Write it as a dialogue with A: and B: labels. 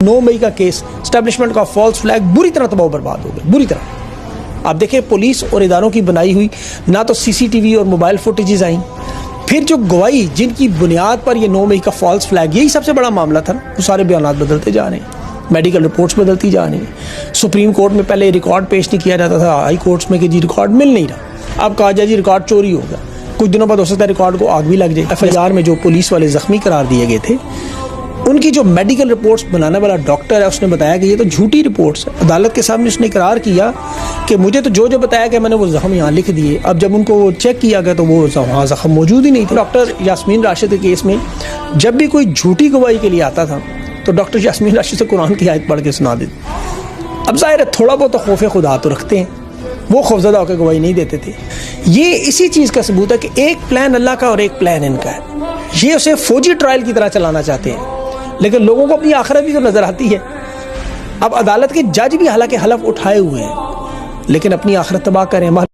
A: 9 मई का case, establishment का false flag बुरी तरह तबाह बर्बाद हो गए, बुरी तरह। आप देखें पुलिस और इदारों की बनाई हुई ना तो सीसीटीवी और मोबाइल फुटेजेस आई, फिर जो गवाही जिनकी बुनियाद पर ये 9 मई का फॉल्स फ्लैग, यही सबसे बड़ा मामला था, वो सारे बयान बदलते जा रहे हैं, मेडिकल रिपोर्ट्स बदलती जा रही हैं। सुप्रीम कोर्ट में पहले रिकॉर्ड पेश नहीं किया जाता था, हाई कोर्ट्स में कि जी रिकॉर्ड मिल नहीं रहा, अब कहा जाए जी रिकॉर्ड चोरी हो गया, कुछ दिनों बाद हो सकता है रिकॉर्ड को आग भी लग जाए। FIR में जो पुलिस वाले जख्मी करार दिए गए थे, उनकी जो मेडिकल रिपोर्ट्स बनाने वाला डॉक्टर है उसने बताया कि ये तो झूठी रिपोर्ट्स है। अदालत के सामने उसने इकरार किया कि मुझे तो जो बताया कि मैंने वो जख्म यहाँ लिख दिए, अब जब उनको वो चेक किया गया तो वो वहाँ जख्म मौजूद ही नहीं थे। डॉक्टर यास्मीन राशिद के केस में जब भी कोई झूठी गवाही के लिए आता था तो डॉक्टर यास्मीन राशिद से कुरान की आयत पढ़ के सुना देते। अब जाहिर है थोड़ा बहुत तो खौफ खुदा तो रखते हैं, वो खौफजदा होकर गवाही नहीं देते थे। ये इसी चीज़ का सबूत है कि एक प्लान अल्लाह का और एक प्लान इनका है। ये उसे फौजी ट्रायल की तरह चलाना चाहते हैं, लेकिन लोगों को अपनी आखिरत भी तो नजर आती है। अब अदालत के जज भी हालांकि हलफ उठाए हुए हैं, लेकिन अपनी आखिरत तबाह करें।